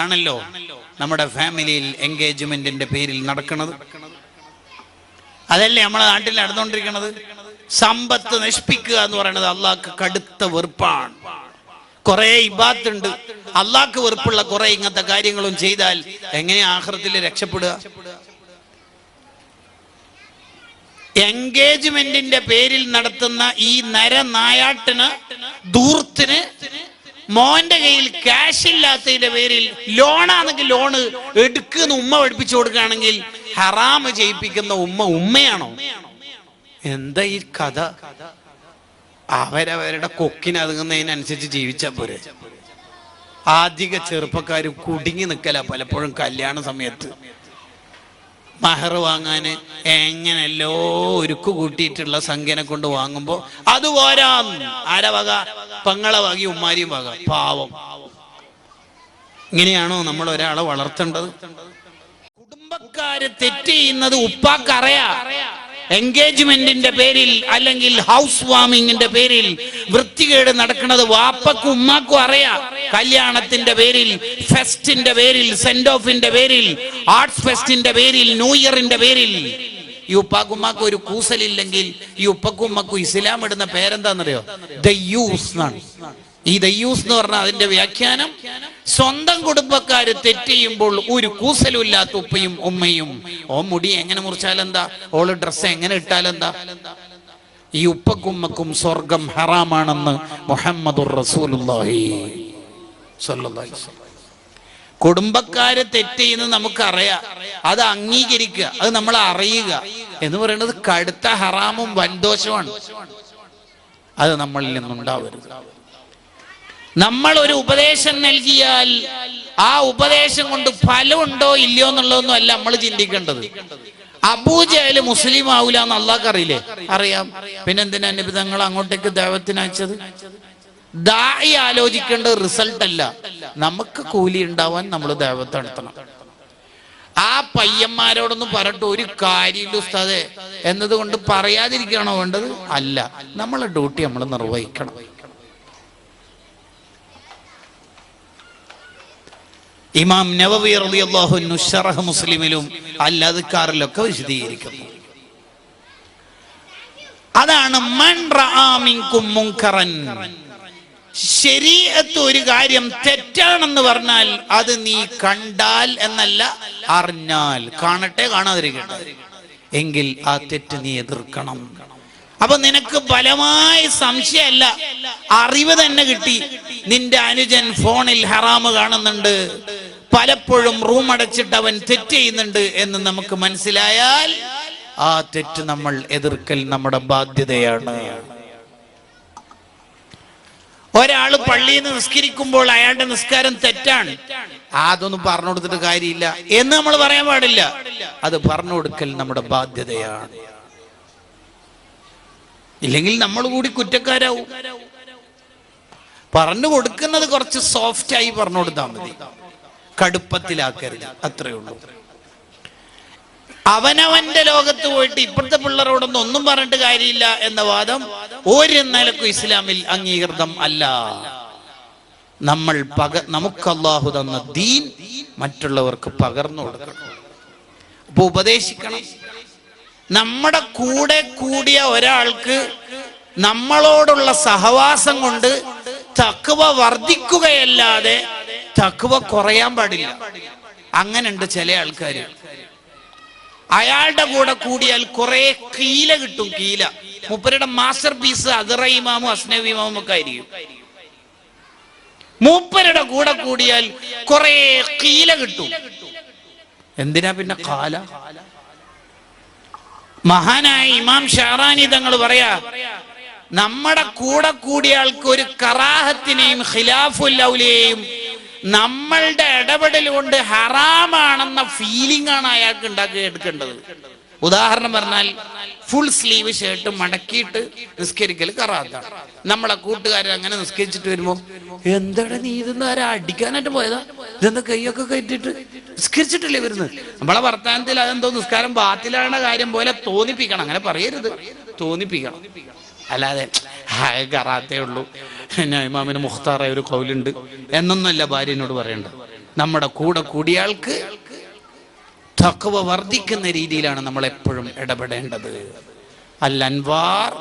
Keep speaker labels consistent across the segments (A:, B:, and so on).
A: ആണല്ലോ നമ്മുടെ ഫാമിലിയിൽ എൻഗേജ്മെന്റിന്റെ പേരിൽ നടക്കുന്നത്. അതല്ലേ നമ്മുടെ നാട്ടിൽ നടന്നുകൊണ്ടിരിക്കുന്നത്. സമ്പത്ത് നശിപ്പിക്കുക എന്ന് പറയുന്നത് അള്ളാഹ്ക്ക് കടുത്ത വെറുപ്പാണ്. കുറെ ഇബാദത്തുണ്ട്, അള്ളാഹ്ക്ക് വെറുപ്പുള്ള കുറെ ഇങ്ങനത്തെ കാര്യങ്ങളും ചെയ്താൽ എങ്ങനെ ആഖിറത്തിൽ രക്ഷപ്പെടുക? എൻഗേജ്മെന്റിന്റെ പേരിൽ നടത്തുന്ന ഈ നരനായാട്ടിന്, ധൂർത്തിന്, മോന്റെ കയ്യിൽ ക്യാഷ് ഇല്ലാത്തതിന്റെ പേരിൽ ലോണാണെങ്കിൽ ലോണ് എടുക്കുന്ന ഉമ്മ പഠിപ്പിച്ചു കൊടുക്കുകയാണെങ്കിൽ ഹറാമ് ചെയ്യിപ്പിക്കുന്ന ഉമ്മയാണോ? എന്താ ഈ കഥ? അവരവരുടെ കൊക്കിന് അതുങ്ങുന്നതിനനുസരിച്ച് ജീവിച്ചാൽ പോരെ. ആദ്യ ചെറുപ്പക്കാരും കുടുങ്ങി നിൽക്കല പലപ്പോഴും കല്യാണ സമയത്ത്. മഹർ വാങ്ങാന് എങ്ങനെല്ലോ ഒരുക്കു കൂട്ടിയിട്ടുള്ള സംഖ്യനെ കൊണ്ട് വാങ്ങുമ്പോ അത് പോരാ. ആരെ വക? പെങ്ങളെ വകി ഉമ്മാരിയും വക. പാവം. ഇങ്ങനെയാണോ നമ്മൾ ഒരാളെ വളർത്തേണ്ടത്? കുടുംബക്കാര് തെറ്റ് ചെയ്യുന്നത് ഉപ്പാക്കറിയാ. എൻഗേജ്മെന്റിന്റെ പേരിൽ അല്ലെങ്കിൽ ഹൗസ് വാമിങ്ങിന്റെ പേരിൽ വൃത്തികേട് നടക്കുന്നത് വാപ്പക്കും ഉമ്മാക്കും അറിയാം. കല്യാണത്തിന്റെ പേരിൽ, ഫെസ്റ്റിന്റെ പേരിൽ, സെന്റ് ഓഫിന്റെ പേരിൽ, ആർട്സ് ഫെസ്റ്റിന്റെ പേരിൽ, ന്യൂ ഇയറിന്റെ പേരിൽ ഈ ഉപ്പാക്കും ഉമ്മാക്കും ഒരു കൂസലില്ലെങ്കിൽ ഈ ഉപ്പക്കും ഉമ്മക്കും ഇസ്ലാം ഇടുന്ന പേരെന്താണെന്നറിയോ? ദയ്യൂസ് എന്നാണ്. ഈ ദയ്യൂസ് എന്ന് പറഞ്ഞാൽ അതിന്റെ വ്യാഖ്യാനം സ്വന്തം കുടുംബക്കാര് തെറ്റ് ചെയ്യുമ്പോൾ ഒരു കൂസലും ഇല്ലാത്ത ഉപ്പയും ഉമ്മയും. ഓ മുടി എങ്ങനെ മുറിച്ചാലെന്താ, ഓള് ഡ്രസ്സ് എങ്ങനെ ഇട്ടാലെന്താ? ഈ ഉപ്പക്കും ഉമ്മക്കും സ്വർഗം ഹറാമാണെന്ന് മുഹമ്മദുർ റസൂലുള്ളാഹി സ്വല്ലല്ലാഹി അലൈഹി വസല്ലം. കുടുംബക്കാര് തെറ്റ് ചെയ്യുന്നത് നമുക്കറിയാം, അത് അംഗീകരിക്കുക, അത് നമ്മൾ അറിയുക എന്ന് പറയുന്നത് കടുത്ത ഹറാമും വൻദോഷമാണ്. അത് നമ്മളിൽ നിന്നുണ്ടാവരുത്. നമ്മൾ ഒരു ഉപദേശം നൽകിയാൽ ആ ഉപദേശം കൊണ്ട് ഫലമുണ്ടോ ഇല്ലയോ എന്നുള്ളതൊന്നും അല്ല നമ്മൾ ചിന്തിക്കേണ്ടത്. അബൂജഹല് മുസ്ലിം ആവൂല എന്ന് അള്ളാഹ്ക്ക് അറിയില്ലേ? അറിയാം. പിന്നെന്തിനാ നബി തങ്ങൾ അങ്ങോട്ടേക്ക് ദഅവത്തിന് അയച്ചത്? ദാഇ ആലോചിക്കേണ്ടത് റിസൾട്ട് അല്ല, നമുക്ക് കൂലി ഉണ്ടാവാൻ നമ്മൾ ദഅവത്ത് നടത്തണം. ആ പയ്യന്മാരോടൊന്നും പറഞ്ഞിട്ട് ഒരു കാര്യമില്ല ഉസ്താദേ എന്നതുകൊണ്ട് പറയാതിരിക്കണോ വേണ്ടത്? അല്ല, നമ്മളെ ഡ്യൂട്ടി നമ്മൾ നിർവഹിക്കണം. ഇമാം നവവി റളിയല്ലാഹു അൻഹു ശറഹ് മുസ്ലിമിലും അൽ അദ്കാറിലൊക്കെ വിശദീകരിക്കുന്നു. അതാണ് മൻ റആ മിൻകും മുൻകറൻ. ശരീഅത്ത് ഒരു കാര്യം തെറ്റാണെന്ന് പറഞ്ഞാൽ അത് നീ കണ്ടാൽ എന്നല്ല, അറിഞ്ഞാൽ. കാണട്ടെ കാണാതിരിക്കട്ടെ, എങ്കിൽ ആ തെറ്റ് നീ എതിർക്കണം. അപ്പൊ നിനക്ക് ബലമായ സംശയമല്ല, അറിവ് തന്നെ കിട്ടി. നിന്റെ അനുജൻ ഫോണിൽ ഹറാമ് കാണുന്നുണ്ട്, പലപ്പോഴും റൂം അടച്ചിട്ട് അവൻ തെറ്റ് ചെയ്യുന്നുണ്ട് എന്ന് നമുക്ക് മനസ്സിലായാൽ ആ തെറ്റ് നമ്മൾ എതിർക്കൽ നമ്മുടെ ബാധ്യതയാണ്. ഒരാള് പള്ളിയിൽ നിന്ന് നിസ്കരിക്കുമ്പോൾ അയാളുടെ നിസ്കാരം തെറ്റാണ്, അതൊന്നും പറഞ്ഞു കൊടുത്തിട്ട് കാര്യമില്ല എന്ന് നമ്മൾ പറയാൻ പാടില്ല. അത് പറഞ്ഞു കൊടുക്കൽ നമ്മുടെ ബാധ്യതയാണ്. ഇല്ലെങ്കിൽ നമ്മൾ കൂടി കുറ്റക്കാരാവും. പറഞ്ഞു കൊടുക്കുന്നത് കുറച്ച് സോഫ്റ്റ് ആയി പറഞ്ഞു കൊടുത്താൽ മതി, കടുപ്പത്തിലാക്കരുത്, അത്രേ ഉള്ളൂ. അവനവന്റെ ലോകത്ത് പോയിട്ട് ഇപ്പോഴത്തെ പിള്ളേരോടൊന്നും ഒന്നും പറഞ്ഞിട്ട് കാര്യമില്ല എന്ന വാദം ഒരു നിലക്കും ഇസ്ലാമിൽ അംഗീകൃതം അല്ല. നമ്മൾ നമുക്ക് അല്ലാഹു തന്ന ദീൻ മറ്റുള്ളവർക്ക് പകർന്നു കൊടുക്കണം. അപ്പൊ ഉപദേശിക്കണം. നമ്മുടെ കൂടെ കൂടിയ ഒരാൾക്ക് നമ്മളോടുള്ള സഹവാസം കൊണ്ട് തഖ്വ വർദ്ധിക്കുകയല്ലാതെ തഖ്വ കുറയാൻ പാടില്ല. അങ്ങനെയുണ്ട് ചില ആൾക്കാര്. അയാളുടെ കൂടെ കൂടിയാൽ കുറെ കീല കിട്ടും. കീല മൂപ്പരുടെ മാസ്റ്റർ പീസ് അദ്റ ഇമാമും അസ്നവി ഇമാമും ഒക്കെ ആയിരിക്കും. മൂപ്പരുടെ കൂടെ കൂടിയാൽ കുറെ കീല കിട്ടും. എന്തിനാ പിന്നെ കാല? മഹാനായ ഇമാം ഷാറാനി തങ്ങൾ പറയാ, നമ്മുടെ കൂടെ കൂടിയ ആൾക്ക് ഒരു കറാഹത്തിനെയും ഖിലാഫുൽ ഔലിയെയും നമ്മളുടെ ഇടപെടൽ കൊണ്ട് ഹറാമാണെന്ന ഫീലിംഗ് ആണ് അയാൾക്ക് എടുക്കേണ്ടത്. ഉദാഹരണം പറഞ്ഞാൽ ഫുൾ സ്ലീവ് ഷർട്ട് മടക്കിയിട്ട് നിസ്കരിക്കൽ കറാഹത്താണ്. നമ്മളെ കൂട്ടുകാരൻ അങ്ങനെ നിസ്കരിച്ചിട്ട് വരുമ്പോ, എന്താണ് നീ ഇതെന്ന് ആരാ അടിക്കാനായിട്ട് പോയതാ, ഇതെന്താ കൈയൊക്കെ കയറ്റിട്ട് നിസ്കരിച്ചിട്ടില്ലേ വരുന്നത്? നമ്മളെ വർത്താനത്തിൽ അതെന്തോ നിസ്കാരം ബാത്തിലാണ് കാര്യം പോലെ തോന്നിപ്പിക്കണം. അങ്ങനെ പറയരുത്, തോന്നിപ്പിക്കണം. അല്ലാതെ കറാത്തേ ഉള്ളൂ, ഇമാമിന് മുഖ്താറായ ഒരു കൗലുണ്ട് എന്നൊന്നുമല്ല ഭാര്യനോട് പറയേണ്ടത്. നമ്മുടെ കൂടെ കൂടിയാൾക്ക് തഖ്വ വർദ്ധിക്കുന്ന രീതിയിലാണ് നമ്മൾ എപ്പോഴും ഇടപെടേണ്ടത്. അൽ അൻവാർ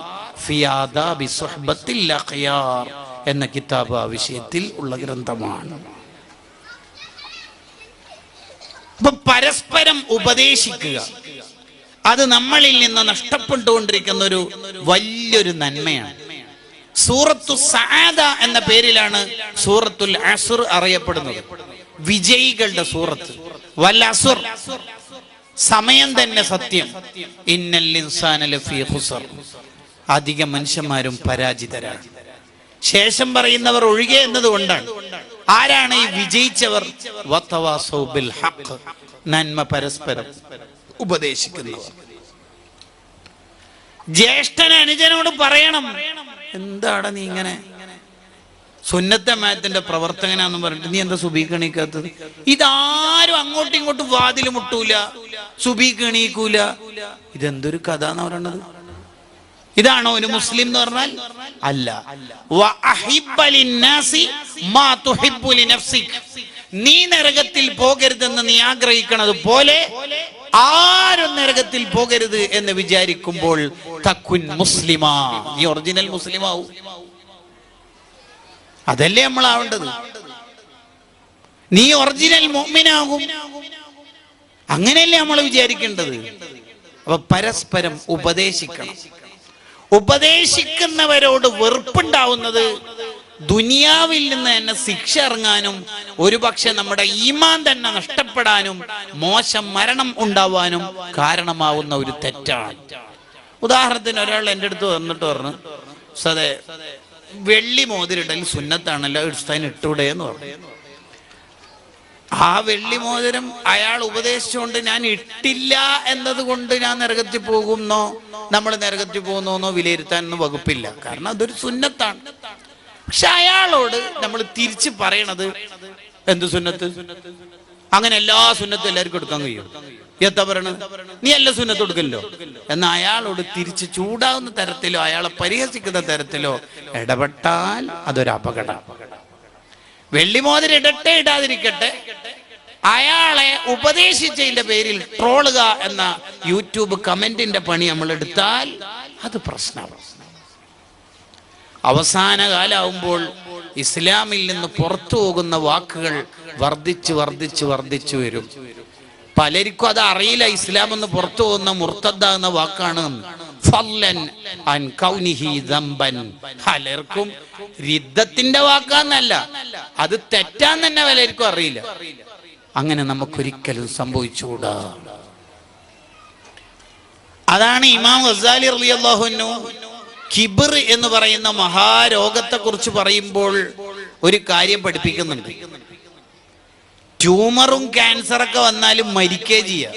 A: ഫി ആദാബി സുഹ്ബത്തിൽ അഖ്യാർ എന്ന കിതാബ് ആ വിഷയത്തിൽ ഉള്ള ഗ്രന്ഥമാണ്. അപ്പൊ പരസ്പരം ഉപദേശിക്കുക, അത് നമ്മളിൽ നിന്ന് നഷ്ടപ്പെട്ടുകൊണ്ടിരിക്കുന്ന ഒരു വലിയൊരു നന്മയാണ്. സൂറത്തു സഅദ എന്ന പേരിലാണ് സൂറത്തുൽ അസ്ർ അറിയപ്പെടുന്നത്. വിജയികളുടെ സൂറത്ത്. വൽ അസ്ർ, സമയം തന്നെ സത്യം. ഇന്നൽ ഇൻസാന ലഫീ ഖുസ്ർ, അധിക മനുഷ്യന്മാരും പരാജിതരാണ്. ശേഷം പറയുന്നവർ ഒഴികെ എന്നതുകൊണ്ടാണ്. ആരാണ് ഈ വിജയിച്ചവർ? വതവാസൗ ബിൽ ഹഖ്, നന്മ പരസ്പരം ഉപദേശിക്കുന്നവർ. ജ്യേഷ്ഠൻ അനുജനോട് പറയണം, എന്താണ് നീ ഇങ്ങനെ സുന്നത്തെ മാത്തിന്റെ പ്രവർത്തകനാന്ന് പറഞ്ഞിട്ട് നീ എന്താ സുബീക്ക് എണീക്കാത്തത്? ഇതാരും അങ്ങോട്ടും ഇങ്ങോട്ടും വാതിൽ മുട്ടൂല, സുബീക്ക് എണീക്കൂല. ഇതെന്തൊരു കഥ എന്ന് പറയണത്? ഇതാണോ ഒരു മുസ്ലിം എന്ന് പറഞ്ഞാൽ? അല്ല. നീ നരകത്തിൽ പോകരുതെന്ന് നീ ആഗ്രഹിക്കണത് പോലെ ആരും നരകത്തിൽ പോകരുത് എന്ന് വിചാരിക്കുമ്പോൾ തക്കുൻ മുസ്ലിമാ, നീ ഒറിജിനൽ മുസ്ലിമാവും. അതല്ലേ നമ്മളാവേണ്ടത്. നീ ഒറിജിനൽ മുഅ്മിനാകും, അങ്ങനെയല്ലേ നമ്മൾ വിചാരിക്കേണ്ടത്. അപ്പൊ പരസ്പരം ഉപദേശിക്കണം. ഉപദേശിക്കുന്നവരോട് വെറുപ്പുണ്ടാവുന്നത് ദുനിയാവിൽ നിന്ന് തന്നെ ശിക്ഷ ഇറങ്ങാനും ഒരുപക്ഷെ നമ്മുടെ ഈമാൻ തന്നെ നഷ്ടപ്പെടാനും മോശം മരണം ഉണ്ടാവാനും കാരണമാവുന്ന ഒരു തെറ്റാണ്. ഉദാഹരണത്തിന് ഒരാൾ എൻ്റെ അടുത്ത് വന്നിട്ട് പറഞ്ഞു, സതെ വെള്ളി മോതിരിടൽ സുന്നത്താണല്ലോ, ഇടുസ്ഥാൻ ഇട്ടൂടെ എന്ന് പറഞ്ഞു. ആ വെള്ളി മോതിരം അയാൾ ഉപദേശിച്ചുകൊണ്ട് ഞാൻ ഇട്ടില്ല എന്നത് കൊണ്ട് ഞാൻ നരകത്തിൽ പോകുന്നോ നമ്മൾ നരകത്തിൽ പോകുന്നോന്നോ വിലയിരുത്താനൊന്നും വകുപ്പില്ല. കാരണം അതൊരു സുന്നത്താണ്. പക്ഷെ അയാളോട് നമ്മൾ തിരിച്ച് പറയണത് എന്ത് സുന്നത്ത്? അങ്ങനെ എല്ലാ സുന്നത്തും എല്ലാവർക്കും എടുക്കാൻ കഴിയും? എത്താ പറയണത്? നീ എല്ലാ സുന്നത്ത് കൊടുക്കല്ലോ എന്ന് അയാളോട് തിരിച്ച് ചൂടാവുന്ന തരത്തിലോ അയാളെ പരിഹസിക്കുന്ന തരത്തിലോ ഇടപെട്ടാൽ അതൊരു അപകടം. വെള്ളിമോതിരം ഇടട്ടെ ഇടാതിരിക്കട്ടെ, അയാളെ ഉപദേശിച്ചതിന്റെ പേരിൽ ട്രോളുക എന്ന യൂട്യൂബ് കമന്റിന്റെ പണി നമ്മൾ എടുത്താൽ അത് പ്രശ്നമാണ്. അവസാന കാലാവുമ്പോൾ ഇസ്ലാമിൽ നിന്ന് പുറത്തു പോകുന്ന വാക്കുകൾ വർദ്ധിച്ചു വർദ്ധിച്ചു വർദ്ധിച്ചു വരും. പലർക്കും അത് അറിയില്ല. ഇസ്ലാം എന്ന് പുറത്തു പോകുന്ന മുർത്തദ്ദ എന്ന വാക്കാണ്. പലർക്കും രിദ്ദത്തിന്റെ വാക്കാന്നല്ല, അത് തെറ്റാന്ന് തന്നെ പലർക്കും അറിയില്ല. അങ്ങനെ നമുക്കൊരിക്കലും സംഭവിച്ചുകൂടാ. അതാണ് ഇമാം ഗസാലി റളിയല്ലാഹു അൻഹു കിബർ എന്ന് പറയുന്ന മഹാരോഗത്തെ കുറിച്ച് പറയുമ്പോൾ ഒരു കാര്യം പഠിപ്പിക്കുന്നുണ്ട്. ട്യൂമറും ക്യാൻസറൊക്കെ വന്നാലും മരിക്കേ ചെയ്യാം.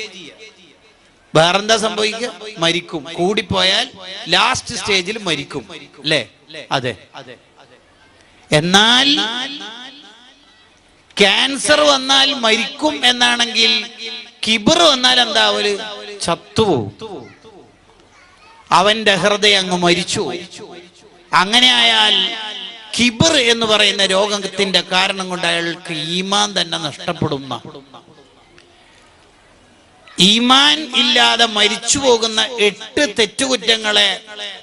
A: വേറെന്താ സംഭവിക്കുക? മരിക്കും. കൂടിപ്പോയാൽ ലാസ്റ്റ് സ്റ്റേജിൽ മരിക്കും, അല്ലേ? അതെ. എന്നാൽ ക്യാൻസർ വന്നാൽ മരിക്കും എന്നാണെങ്കിൽ കിബർ വന്നാൽ എന്താ? അവര് ചത്തുപോകും. അവന്റെ ഹൃദയം അങ്ങ് മരിച്ചു. അങ്ങനെ ആയാൽ കിബർ എന്ന് പറയുന്ന രോഗത്തിന്റെ കാരണം കൊണ്ട് അയാൾക്ക് ഈമാൻ തന്നെ നഷ്ടപ്പെടുന്ന, ഈമാൻ ഇല്ലാതെ മരിച്ചു പോകുന്ന 8 തെറ്റുകുറ്റങ്ങളെ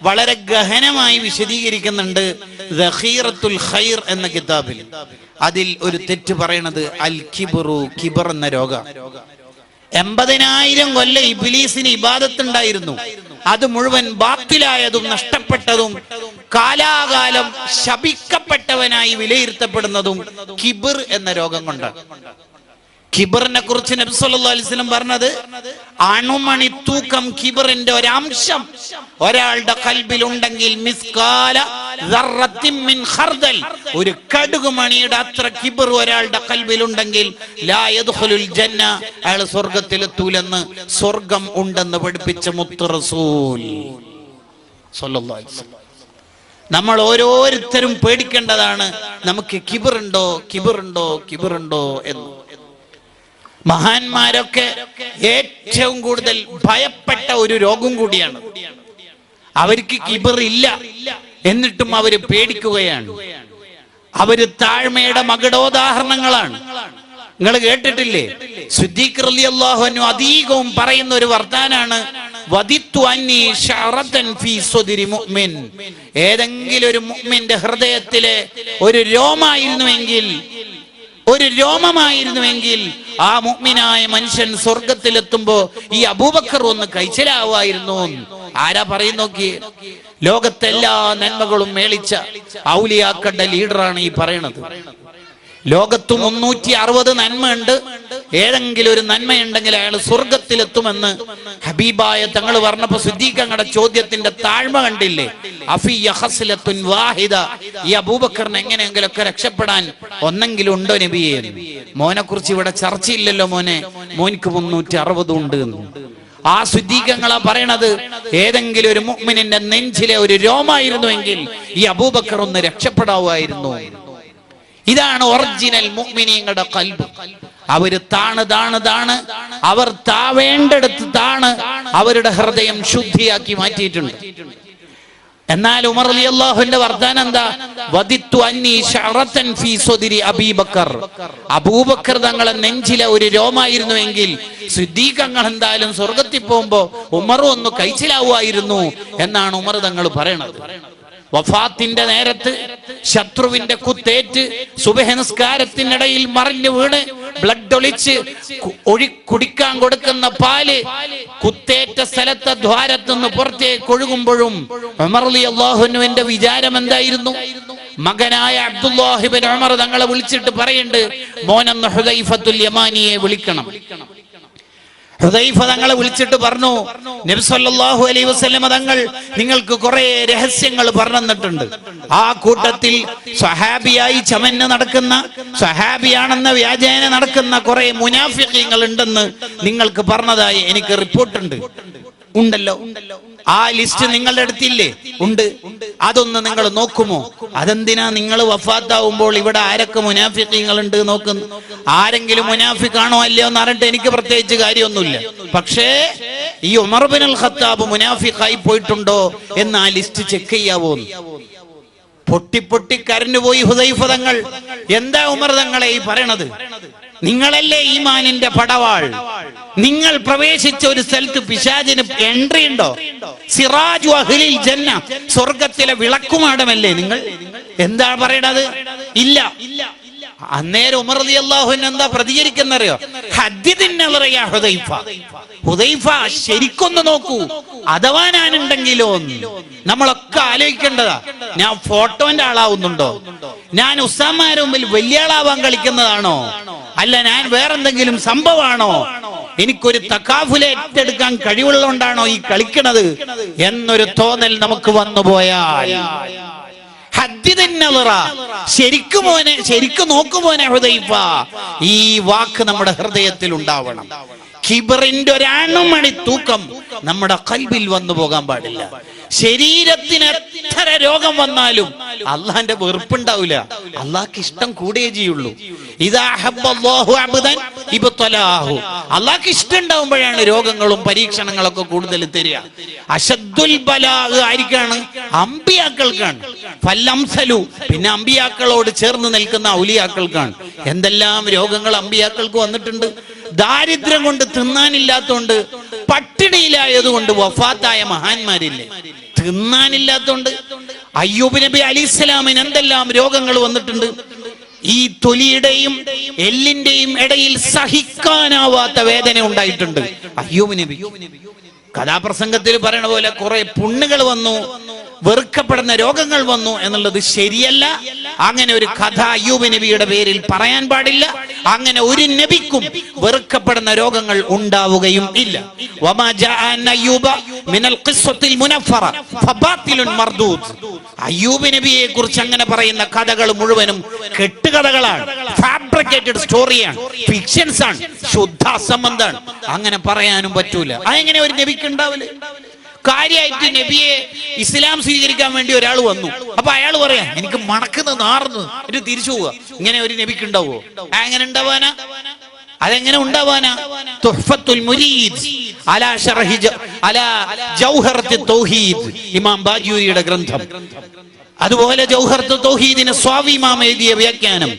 A: വളരെ ഗഹനമായി വിശദീകരിക്കുന്നുണ്ട് ദഖീറത്തുൽ ഖൈർ എന്ന കിതാബിൽ. അതിൽ ഒരു തെറ്റ് പറയണത് അൽ കിബ്റു, കിബർ എന്ന രോഗം. 80,000 കൊല്ലം ഇബ്ലീസിന് ഇബാദത്തുണ്ടായിരുന്നു. അത് മുഴുവൻ ബാത്തിലായതും നഷ്ടപ്പെട്ടതും കാലാകാലം ശപിക്കപ്പെട്ടവനായി വിലയിരുത്തപ്പെടുന്നതും കിബർ എന്ന രോഗം കൊണ്ടാണ്. കിബറിനെ കുറിച്ച് നബി സല്ലല്ലാഹു അലൈഹി വസല്ലം പറഞ്ഞത്, അണുമണി തൂക്കം കിബറിന്റെ ഒരംശം ഒരാളുടെ ഖൽബിൽ ഉണ്ടെങ്കിൽ മിസ്കാല ദർറത്തിൻ മിൻ ഖർദൽ, ഒരു കടുകുമണിയുടെ അത്ര കിബർ ഒരാളുടെ ഖൽബിൽ ഉണ്ടെങ്കിൽ ലാ യദ്ഖുലുൽ ജന്ന, അയാൾ സ്വർഗ്ഗത്തിലെത്തൂലെന്ന് സ്വർഗ്ഗം ഉണ്ടെന്ന് പഠിപ്പിച്ച മുത്ത് റസൂൽ സല്ലല്ലാഹു അലൈഹി വസല്ലം. നമ്മൾ ഓരോരുത്തരും പേടിക്കേണ്ടതാണ്, നമുക്ക് കിബറുണ്ടോ കിബറുണ്ടോ കിബറുണ്ടോ എന്ന്. മഹാന്മാരൊക്കെ ഏറ്റവും കൂടുതൽ ഭയപ്പെട്ട ഒരു രോഗം കൂടിയാണ്. അവർക്ക് കിബർ ഇല്ല, എന്നിട്ടും അവര് പേടിക്കുകയാണ്. അവര് താഴ്മയുടെ മകുടോദാഹരണങ്ങളാണ്. നിങ്ങൾ കേട്ടിട്ടില്ലേ? സിദ്ദീഖ് റളിയല്ലാഹു അൻഹു അധികവും പറയുന്ന ഒരു വർത്താനാണ്, വദിത്തു അന്നി ശഅറതൻ ഫീ സുദ്രി മുഅ്മിൻ. ഏതെങ്കിലും ഒരു മുഅ്മിന്റെ ഹൃദയത്തിലെ ഒരു രോമമായിരുന്നുവെങ്കിൽ ആ മുഅ്മിനായ മനുഷ്യൻ സ്വർഗത്തിലെത്തുമ്പോ ഈ അബൂബക്കർ ഒന്ന് കഴിച്ചിലാവായിരുന്നു. ആരാ പറയുന്നു നോക്കിയേ? ലോകത്തെല്ലാ നന്മകളും മേളിച്ച ഔലിയാക്കളുടെ ലീഡറാണ് ഈ പറയണത്. ലോകത്ത് 360 നന്മ ഉണ്ട്. ഏതെങ്കിലും ഒരു നന്മയുണ്ടെങ്കിൽ അയാൾ സ്വർഗത്തിലെത്തുമെന്ന് ഹബീബായ തങ്ങൾ പറഞ്ഞപ്പോ സിദ്ദീഖ് അങ്ങടെ ചോദ്യത്തിന്റെ താഴ്മ കണ്ടില്ലേ? അഫിയ ഖസ്ലത്തുൻ വാഹിദ, ഈ അബൂബക്കറിന് എങ്ങനെയെങ്കിലൊക്കെ രക്ഷപ്പെടാൻ ഒന്നെങ്കിലും ഉണ്ടോ നബിയെ? മോനെ കുറിച്ച് ഇവിടെ ചർച്ചയില്ലല്ലോ മോനിക്ക് 360 ഉണ്ട് എന്ന്. ആ സിദ്ദീഖങ്ങളാ പറയണത്, ഏതെങ്കിലും ഒരു മുഅ്മിനിന്റെ നെഞ്ചിലെ ഒരു രോമായിരുന്നുവെങ്കിൽ ഈ അബൂബക്കർ ഒന്ന് രക്ഷപ്പെടാവുമായിരുന്നു. ഇതാണ് ഒറിജിനൽ മുഅ്മിനീങ്ങളുടെ ഖൽബ്. അവര് താണ് അവർ താവേണ്ടടുത്ത് അവരുടെ ഹൃദയം ശുദ്ധിയാക്കി മാറ്റിയിട്ടുണ്ട്. എന്നാൽ ഉമർ റളിയല്ലാഹുവിന്റെ വർത്താനം എന്താ? വദിത്തു അന്നി ശഅറതൻ ഫീ സുദ്രി അബീബക്കർ. അബൂബക്കർ തങ്ങളെ നെഞ്ചിലെ ഒരു രോമായിരുന്നുവെങ്കിൽ സിദ്ദീഖ് തങ്ങൾ എന്തായാലും സ്വർഗത്തിൽ പോകുമ്പോ ഉമറും ഒന്ന് കഴിച്ചിലാവുമായിരുന്നു എന്നാണ് ഉമർ തങ്ങൾ പറയണത്. വഫാത്തിന്റെ നേരത്ത് ശത്രുവിന്റെ കുത്തേറ്റ് സുബഹി നിസ്കാരത്തിനിടയിൽ മറിഞ്ഞു വീണ് ബ്ലഡ് ഒലിച്ച് കുടിക്കാൻ കൊടുക്കുന്ന പാല് കുത്തേറ്റ സ്ഥലത്തെ ദ്വാരത്തുനിന്ന് പുറത്തേക്ക് ഒഴുകുമ്പോഴും ഉമർ റളിയല്ലാഹുവിന്റെ വിചാരം എന്തായിരുന്നു? മകനായ അബ്ദുല്ലാഹ് ഇബ്നു ഉമർ തങ്ങളെ വിളിച്ചിട്ട് പറയുന്നുണ്ട്, മോനെന്ന് ഹുദൈഫത്തുൽ യമാനിയെ വിളിക്കണം. ഹുദൈഫ തങ്ങളെ വിളിച്ചിട്ട് പറഞ്ഞു, നബി സല്ലല്ലാഹു അലൈഹി വസല്ലം തങ്ങൾ നിങ്ങൾക്ക് കുറെ രഹസ്യങ്ങൾ പറഞ്ഞു തന്നിട്ടുണ്ട്. ആ കൂട്ടത്തിൽ സ്വഹാബിയായി ചമന്ന് നടക്കുന്ന, സ്വഹാബിയാണെന്ന വ്യാജേന നടക്കുന്ന കുറെ മുനാഫിഖീങ്ങൾ ഉണ്ടെന്ന് നിങ്ങൾക്ക് പറഞ്ഞതായി എനിക്ക് റിപ്പോർട്ടുണ്ട്. ഉണ്ടല്ലോ, ആ ലിസ്റ്റ് നിങ്ങളുടെ അടുത്തില്ലേ? ഉണ്ട്. അതൊന്ന് നിങ്ങൾ നോക്കുമോ? അതെന്തിനാ നിങ്ങൾ വഫാത്താവുമ്പോൾ ഇവിടെ ആരൊക്കെ മുനാഫിഖീങ്ങൾ ഉണ്ട് നോക്കുന്നു? ആരെങ്കിലും മുനാഫിഖാണോ അല്ലയോ എന്ന് അറിഞ്ഞിട്ട് എനിക്ക് പ്രത്യേകിച്ച് കാര്യമൊന്നുമില്ല. പക്ഷേ ഈ ഉമർ ഇബ്നുൽ ഖത്താബ് മുനാഫിഖായി പോയിട്ടുണ്ടോ എന്ന് ആ ലിസ്റ്റ് ചെക്ക് ചെയ്യാവോ? പൊട്ടി കരഞ്ഞുപോയി ഹുദൈഫ തങ്ങൾ. എന്താ ഉമർ തങ്ങളെ ഈ പറയണത്? നിങ്ങളല്ലേ ഈമാനിന്റെ പടവാൾ. നിങ്ങൾ പ്രവേശിച്ച ഒരു സ്ഥലത്ത് പിശാചിന് എൻട്രി ഉണ്ടോ? സിറാജു അഹ്ലിൽ ജന്ന, സ്വർഗത്തിലെ വിളക്കുമാടമല്ലേ നിങ്ങൾ? എന്താ പറയണത്? ഇല്ല. അന്നേരം ഉമർ റളിയല്ലാഹു അൻഹു എന്താ പ്രതികരിക്കുന്നറിയോ? ഹദ്ദിദിന്നറിയാ ഹുദൈഫ, ഹുദൈഫ ശരിക്കൊന്ന് നോക്കൂ, അഥവാ ഞാനുണ്ടെങ്കിലോ. നമ്മളൊക്കെ ആലോചിക്കേണ്ടതാ, ഞാൻ ഫോട്ടോന്റെ ആളാവുന്നുണ്ടോ? ഞാൻ ഉസ്താമാരുടെ മുമ്പിൽ വലിയ ആളാവാൻ കളിക്കുന്നതാണോ? അല്ല ഞാൻ വേറെന്തെങ്കിലും സംഭവമാണോ? എനിക്കൊരു തകാഫുൽ ഏറ്റെടുക്കാൻ കഴിവുള്ളതുകൊണ്ടാണോ ഈ കളിക്കണത് എന്നൊരു തോന്നൽ നമുക്ക് വന്നുപോയാൽ, ശരിക്കും നോക്കുമോനെ ഹുദൈഫ, ഈ വാക്ക് നമ്മുടെ ഹൃദയത്തിൽ ഉണ്ടാവണം. കിബറിന്റെ ഒരണുമണി തൂക്കം നമ്മുടെ ഖൽബിൽ വന്നു പോകാൻ പാടില്ല. ശരീരത്തിന് എത്ര രോഗം വന്നാലും അള്ളാന്റെ വെറുപ്പുണ്ടാവില്ല, അള്ളാഹ്ക്ക് ഇഷ്ടം കൂടുകയേ ചെയ്യുള്ളൂ. അള്ളാഹ്ക്ക് ഇഷ്ടം ഉണ്ടാവുമ്പോഴാണ് രോഗങ്ങളും പരീക്ഷണങ്ങളൊക്കെ കൂടുതൽ തരിക. അശദ്ദുൽ ബലാഗ് ആർക്കാണ്? അമ്പിയാക്കൾക്കാണ്. ഫല്ലംസലു, പിന്നെ അമ്പിയാക്കളോട് ചേർന്ന് നിൽക്കുന്ന ഔലിയാക്കൾക്കാണ്. എന്തെല്ലാം രോഗങ്ങൾ അമ്പിയാക്കൾക്ക് വന്നിട്ടുണ്ട്. ദാരിദ്ര്യം കൊണ്ട് തിന്നാനില്ലാത്തോണ്ട്, പട്ടിണിയിലായതുകൊണ്ട് വഫാത്തായ മഹാന്മാരില്ലേ? തിന്നാനില്ലാത്തോണ്ട്. അയ്യൂബ് നബി അലൈഹിസ്സലാമിന് എന്തെല്ലാം രോഗങ്ങൾ വന്നിട്ടുണ്ട്. ഈ തൊലിയുടെയും എല്ലിന്റെയും ഇടയിൽ സഹിക്കാനാവാത്ത വേദന ഉണ്ടായിട്ടുണ്ട് അയ്യൂബ് നബി. കഥാപ്രസംഗത്തിൽ പറയണ പോലെ കുറെ പുണ്ണുകൾ വന്നു, വെറുക്കപ്പെടുന്ന രോഗങ്ങൾ വന്നു എന്നുള്ളത് ശരിയല്ല. അങ്ങനെ ഒരു കഥ അയ്യൂബ് നബിയുടെ പേരിൽ പറയാൻ പാടില്ല. അങ്ങനെ ഒരു നബിക്കും വെറുക്കപ്പെടുന്ന രോഗങ്ങൾ ഉണ്ടാവുകയും ഇല്ല. അയ്യൂബ് നബിയെ കുറിച്ച് അങ്ങനെ പറയുന്ന കഥകൾ മുഴുവനും കെട്ടുകഥകളാണ്, ഫാബ്രിക്കേറ്റഡ് സ്റ്റോറിയാണ്, ഫിക്ഷൻസ് ആണ്, ശുദ്ധ അസംബന്ധമാണ്. അങ്ങനെ പറയാനും പറ്റൂല. അതെങ്ങനെ ഒരു നബിക്ക് ഉണ്ടാവില്ല? കാര്യമായിട്ട് നബിയെ ഇസ്ലാം സ്വീകരിക്കാൻ വേണ്ടി ഒരാൾ വന്നു. അപ്പൊ അയാൾ പറയാ, എനിക്ക് മണക്കുന്ന നാർന്ന് ഒരു തിരിച്ചു പോവുക. ഇങ്ങനെ ഒരു നബിക്ക് ഉണ്ടാവോ? എങ്ങനെ ഉണ്ടാവാനാ? അതെങ്ങനെ ഉണ്ടാവാനാ? തുഹ്ഫത്തുൽ മുരീദ് അലാ ശർഹി അലാ ജൗഹറത്തുൽ തൗഹീദ്, ഇമാം ബാജൂരിയുടെ ഗ്രന്ഥം. അതുപോലെ ജൗഹറത്തുൽ തൗഹീദിനെ സ്വാവി ഇമാം എഴുതിയ വ്യാഖ്യാനം.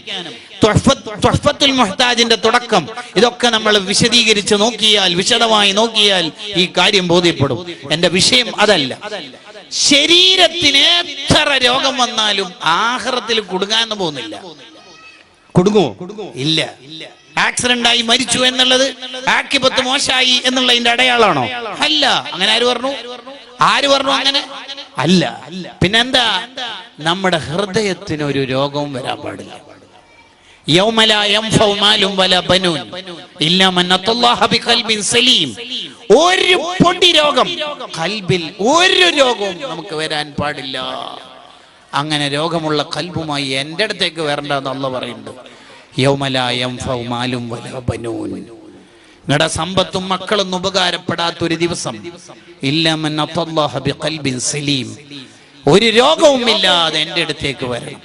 A: തുഹ്ഫത്തുൽ മുഹ്താജിന്റെ തുടക്കം, ഇതൊക്കെ നമ്മൾ വിശദീകരിച്ച് നോക്കിയാൽ, വിശദമായി നോക്കിയാൽ ഈ കാര്യം ബോധ്യപ്പെടും. എന്റെ വിഷയം അതല്ല. ശരീരത്തിന് എത്ര രോഗം വന്നാലും ആഖിറത്തിൽ കുടുങ്ങാന്ന് പോകുന്നില്ല. കുടുങ്ങുമോ? ഇല്ല. ആക്സിഡന്റ് ആയി മരിച്ചു എന്നുള്ളത് ആക്കിബത്ത് മോശമായി എന്നുള്ളതിന്റെ അടയാളാണോ? അല്ല. അങ്ങനെ ആര് പറഞ്ഞു? അങ്ങനെ അല്ല. പിന്നെന്താ? നമ്മുടെ ഹൃദയത്തിന് ഒരു രോഗവും വരാൻ പാടില്ല. യൗമ ലാ യൻഫഉ മാലും വലാ ബനൂൻ ഇല്ലാ മൻ അത്തല്ലാഹ ബിഖൽബിൻ സലീം. ഒരു പൊടി രോഗം ഖൽബിൽ, ഒരു രോഗവും നമുക്ക് വരാൻ പാടില്ല. അങ്ങനെ രോഗമുള്ള ഖൽബുമായി എൻ്റെ അടുത്തേക്ക് വരണ്ടെന്ന് അല്ലാഹു പറയുന്നുണ്ട്. യൗമ ലാ യൻഫഉ മാലും വലാ ബനൂൻ. നിങ്ങളുടെ സമ്പത്തും മക്കളൊന്നും ഉപകാരപ്പെടാത്തൊരു ദിവസം. ഇല്ലാ മൻ അത്തല്ലാഹ ബിഖൽബിൻ സലീം. ഒരു രോഗവും ഇല്ലാതെ എൻ്റെ അടുത്തേക്ക് വരണം.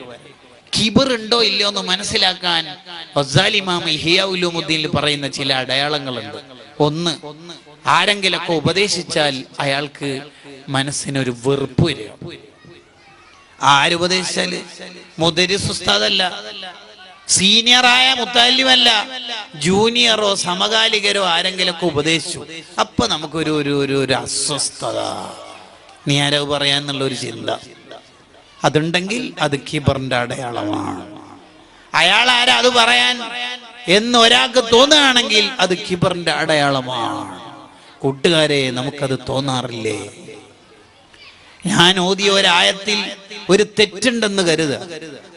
A: കിബർ ഉണ്ടോ ഇല്ലയോ എന്ന് മനസ്സിലാക്കാൻ ഗസാലി ഇമാം ഇഹ്യാ ഉലൂമുദ്ദീനിൽ പറയുന്ന ചില അടയാളങ്ങളുണ്ട്. ഒന്ന്, ആരെങ്കിലൊക്കെ ഉപദേശിച്ചാൽ അയാൾക്ക് മനസ്സിനൊരു വെറുപ്പ് വരിക. ആരുപദേശിച്ചാല്? മുദരിസ് ഉസ്താദല്ല, സീനിയറായ മുത്തല്ലിമല്ല, ജൂനിയറോ സമകാലികരോ ആരെങ്കിലൊക്കെ ഉപദേശിച്ചു, അപ്പൊ നമുക്കൊരു ഒരു അസ്വസ്ഥത, നീ ആരോ പറയാന്നുള്ള ഒരു ചിന്ത. അതുണ്ടെങ്കിൽ അത് കിബറിന്റെ അടയാളമാണ്. അയാൾ ആരാ അത് പറയാൻ എന്ന് ഒരാൾക്ക് തോന്നുകയാണെങ്കിൽ അത് കിബറിന്റെ അടയാളമാണ്. കൂട്ടുകാരെ, നമുക്കത് തോന്നാറില്ലേ? ഞാൻ ഓതിയ ഒരായത്തിൽ ഒരു തെറ്റുണ്ടെന്ന് കരുതുക.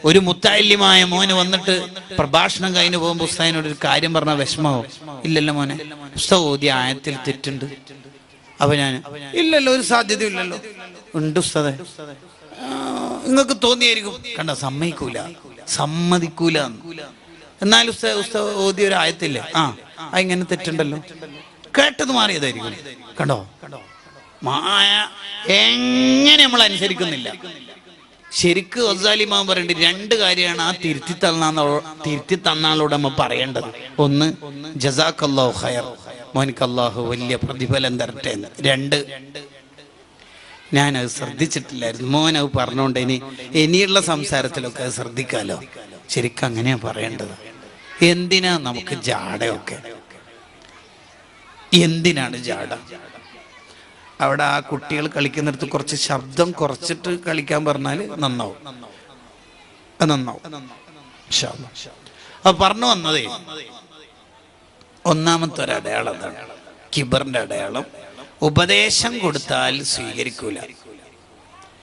A: ഒരു മുത്തല്ലിമായ മോന് വന്നിട്ട് പ്രഭാഷണം കഴിഞ്ഞ് പോകുമ്പോൾ ഉസ്താദിനോട് ഒരു കാര്യം പറഞ്ഞ വിഷമമോ? ഇല്ലല്ലോ മോനെ, ഉസ്താദ് ഓതിയ ആയത്തിൽ തെറ്റുണ്ട്. അപ്പൊ ഞാൻ, ഇല്ലല്ലോ, ഒരു സാധ്യതയില്ലല്ലോ. ഉണ്ട് ഉസ്താദേ. നിങ്ങൾക്ക് തോന്നിയായിരിക്കും. കണ്ട, സമ്മതിക്കൂല. എന്നാലും ഉസ്താദ് ഓതിയ ഒരു ആയത്തില്ലേ, ഇങ്ങനെ തെറ്റുണ്ടല്ലോ, കേട്ടത് മാറിയതായിരിക്കും. കണ്ടോ മായ, എങ്ങനെ നമ്മൾ അനുസരിക്കുന്നില്ല. ശരിക്ക് ഗസാലി ഇമാം പറയുന്നുണ്ട്, രണ്ട് കാര്യമാണ് ആ തിരുത്തി തന്നാളോട് നമ്മൾ പറയേണ്ടത്. ഒന്ന്, ജസാക്കല്ലാഹു ഖൈർ, മോനിക്ക് അല്ലാഹു വലിയ പ്രതിഫലം തരട്ടെ എന്ന്. രണ്ട്, ഞാനത് ശ്രദ്ധിച്ചിട്ടില്ലായിരുന്നു, മോനത് പറഞ്ഞോണ്ട് ഇനിയുള്ള സംസാരത്തിലൊക്കെ അത് ശ്രദ്ധിക്കാലോ. ശരിക്കും അങ്ങനെയാ പറയേണ്ടത്. എന്തിനാ നമുക്ക് ജാടയൊക്കെ? എന്തിനാണ് ജാട? അവിടെ ആ കുട്ടികൾ കളിക്കുന്നിടത്ത് കുറച്ച് ശബ്ദം കുറച്ചിട്ട് കളിക്കാൻ പറഞ്ഞാൽ നന്നാവും. അപ്പൊ പറഞ്ഞു വന്നതേ, ഒന്നാമത്തെ ഒരു അടയാളം എന്താണ്? കിബറിന്റെ അടയാളം. ഉപദേശം കൊടുത്താൽ സ്വീകരിക്കൂല.